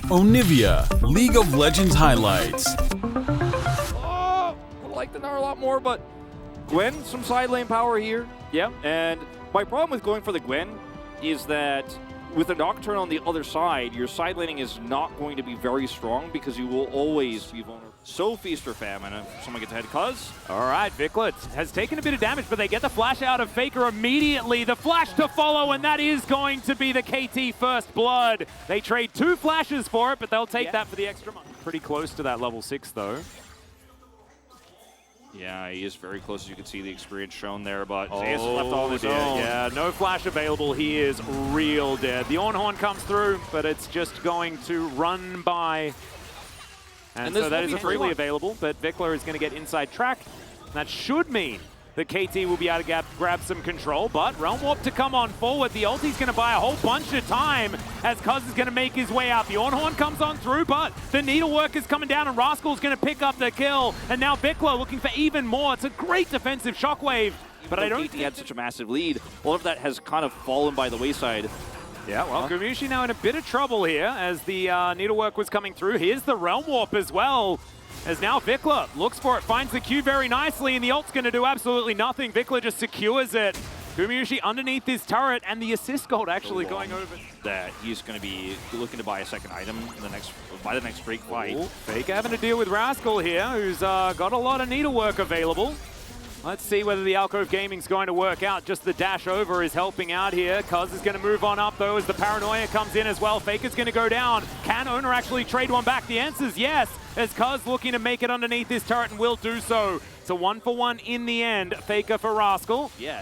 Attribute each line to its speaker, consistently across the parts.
Speaker 1: Onivia, League of Legends highlights.
Speaker 2: Oh, I like the Gnar a lot more, but Gwen, some side lane power here. Yeah, and my problem with going for the Gwen is that with the Nocturne on the other side, your side laning is not going to be very strong because you will always be vulnerable. So feast or famine if someone gets ahead. Cuz.
Speaker 3: All right, Viklet has taken a bit of damage, but they get the flash out of Faker immediately. The flash to follow, and that is going to be the KT first blood. They trade 2 flashes for it, but they'll take that for the extra money. Pretty close to that level 6, though.
Speaker 2: Yeah, he is very close, as you can see the experience shown there, but Zeus left on his own.
Speaker 3: Yeah, no flash available. He is real dead. The Ornhorn comes through, but it's just going to run by. And so that is freely available, but Vikler is going to get inside track. That should mean that KT will be able to grab some control, but Realm Warp to come on forward. The ulti's going to buy a whole bunch of time as Cuz is going to make his way out. The Ornhorn comes on through, but the Needlework is coming down and Rascal's going to pick up the kill. And now Vikler looking for even more. It's a great defensive shockwave, but I don't think
Speaker 2: he had such a massive lead. All of that has kind of fallen by the wayside.
Speaker 3: Yeah, well, Gumushi now in a bit of trouble here as the Needlework was coming through. Here's the Realm Warp as well. As now Vikler looks for it, finds the Q very nicely, and the ult's going to do absolutely nothing. Vikler just secures it. Gumushi underneath his turret, and the assist gold actually going over.
Speaker 2: That he's going to be looking to buy a second item in the next break fight.
Speaker 3: Faker having to deal with Rascal here, who's got a lot of needlework available. Let's see whether the Alcove Gaming's going to work out. Just the dash over is helping out here. Cuz is going to move on up, though, as the Paranoia comes in as well. Faker's going to go down. Can Owner actually trade one back? The answer is yes, as Cuz looking to make it underneath this turret and will do so. It's a 1-for-1 in the end. Faker for Rascal.
Speaker 2: Yeah.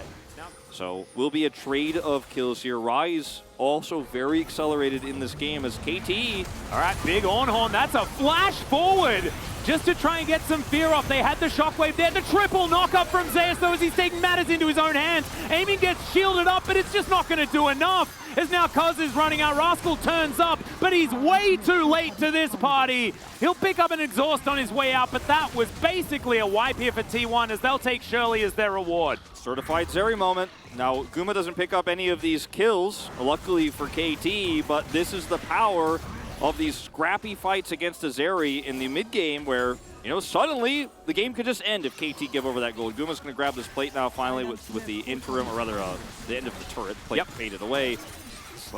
Speaker 2: So will be a trade of kills here. Rise also very accelerated in this game as KT.
Speaker 3: All right, big Ornhorn. That's a flash forward just to try and get some fear off. They had the shockwave there. The triple knock-up from Zeus, though, as he's taking matters into his own hands. Aiming gets shielded up, but it's just not going to do enough. As now Cuz is running out. Rascal turns up, but he's way too late to this party. He'll pick up an exhaust on his way out, but that was basically a wipe here for T1 as they'll take Shirley as their reward.
Speaker 2: Certified Zeri moment. Now, Guma doesn't pick up any of these kills, luckily for KT, but this is the power of these scrappy fights against a Zeri in the mid-game where, you know, suddenly the game could just end if KT give over that gold. Guma's going to grab this plate now finally with the interim, or rather the end of the turret. Plate faded away.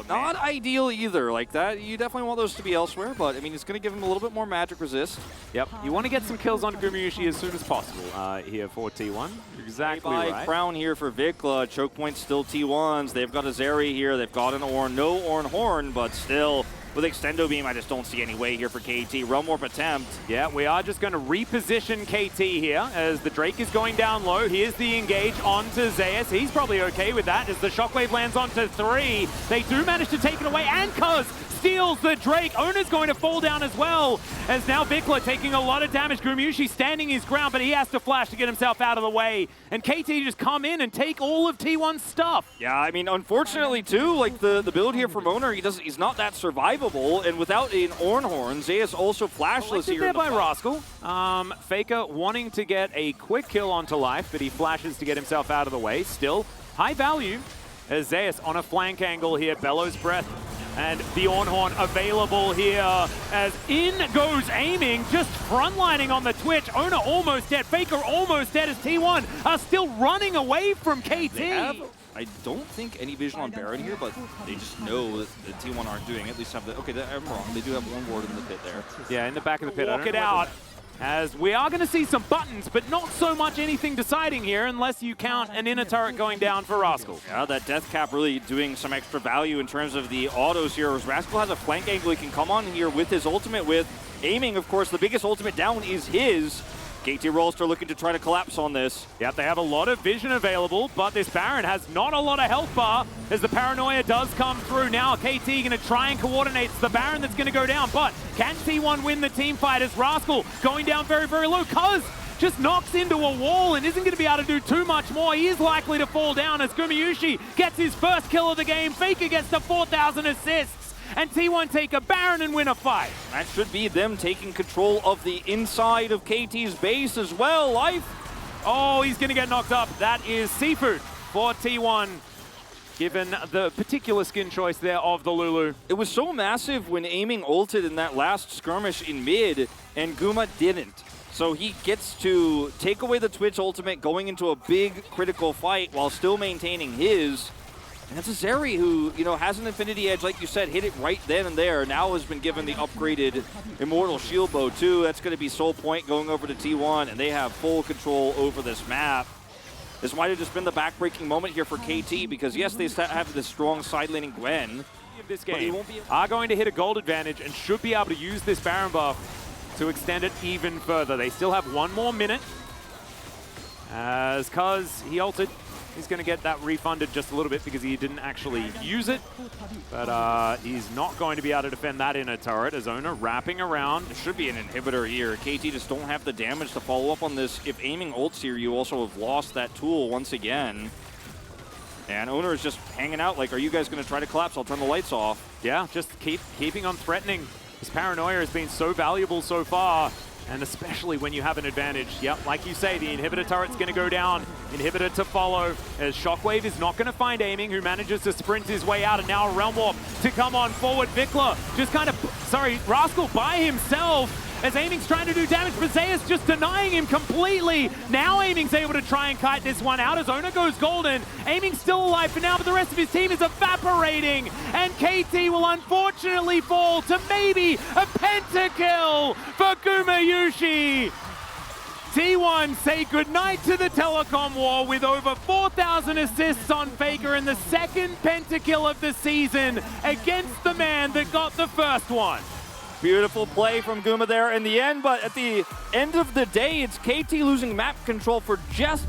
Speaker 2: Not ideal either, like that. You definitely want those to be elsewhere, but I mean, it's going to give him a little bit more magic resist.
Speaker 3: Yep, you want to get some kills on Gumushi as soon as possible here for T1. Exactly right.
Speaker 2: Crown here for Vikla. Choke points still T1s. They've got a Zeri here. They've got an Ornn. No Ornhorn, but still. With Extendo Beam, I just don't see any way here for KT. Realm Warp attempt.
Speaker 3: Yeah, we are just going to reposition KT here as the Drake is going down low. Here's the engage onto Zeus. He's probably okay with that as the Shockwave lands onto 3. They do manage to take it away, and Cuz steals the Drake. Owner's going to fall down as well, as now Vikla taking a lot of damage. Gumushi standing his ground, but he has to flash to get himself out of the way. And KT just come in and take all of T1's stuff.
Speaker 2: Yeah, I mean, unfortunately, too, like the build here from Owner, he's not that survivable, and without an Ornhorn, Zeus also flashless here.
Speaker 3: There by Rascal. Faker wanting to get a quick kill onto life, but he flashes to get himself out of the way. Still, high value as Zeus on a flank angle here. Bellows Breath. And the Ornhorn available here as in goes aiming, just frontlining on the Twitch. Owner almost dead, Faker almost dead as T1 are still running away from KT.
Speaker 2: I don't think any vision on Baron here, but they just know that the T1 aren't doing it. At least have the, okay, I'm wrong. They do have one ward in the pit there.
Speaker 3: Yeah, in the back of the pit. Walk it out. As we are going to see some buttons, but not so much anything deciding here unless you count an inner turret going down for Rascal.
Speaker 2: Yeah, that death cap really doing some extra value in terms of the autos here. As Rascal has a flank angle he can come on here with his ultimate with aiming, of course. The biggest ultimate down is his. KT Rolster looking to try to collapse on this.
Speaker 3: Yep, they have a lot of vision available, but this Baron has not a lot of health bar as the Paranoia does come through. Now KT going to try and coordinate. It's the Baron that's going to go down, but can T1 win the team fight as Rascal going down very, very low? Cuz just knocks into a wall and isn't going to be able to do too much more. He is likely to fall down as Gumushi gets his first kill of the game. Faker gets the 4,000 assists. And T1 take a Baron and win a fight.
Speaker 2: That should be them taking control of the inside of KT's base as well. Life.
Speaker 3: Oh, he's going to get knocked up. That is Seafood for T1. given the particular skin choice there of the Lulu.
Speaker 2: It was so massive when aiming ulted in that last skirmish in mid, and Guma didn't. So he gets to take away the Twitch ultimate going into a big critical fight while still maintaining his. And that's a Zeri who, you know, has an Infinity Edge, like you said, hit it right then and there. Now has been given the upgraded Immortal Shield Bow too. That's going to be Soul Point going over to T1, and they have full control over this map. This might have just been the backbreaking moment here for KT because, yes, they have this strong side-laning Gwen.
Speaker 3: This game are going to hit a gold advantage and should be able to use this Baron buff to extend it even further. They still have 1 more minute. As Cuz, he ulted. He's going to get that refunded just a little bit because he didn't actually use it. But he's not going to be able to defend that inner turret. Azona wrapping around.
Speaker 2: There should be an inhibitor here. KT just don't have the damage to follow up on this. If aiming ults here, you also have lost that tool once again. And Owner is just hanging out like, are you guys going to try to collapse? I'll turn the lights off.
Speaker 3: Yeah, just keeping on threatening. His paranoia has been so valuable so far. And especially when you have an advantage. Yep, like you say, the inhibitor turret's going to go down. Inhibitor to follow, as Shockwave is not going to find aiming, who manages to sprint his way out, and now a Realm Warp to come on forward. Vikla just kind of, Rascal by himself, as Aiming's trying to do damage, but Zeus just denying him completely. Now Aiming's able to try and kite this one out as Ona goes golden. Aiming's still alive for now, but the rest of his team is evaporating. And KT will unfortunately fall to maybe a pentakill for Gumayushi. T1 say goodnight to the telecom war with over 4,000 assists on Faker and the second pentakill of the season against the man that got the first one.
Speaker 2: Beautiful play from Guma there in the end, but at the end of the day, it's KT losing map control for just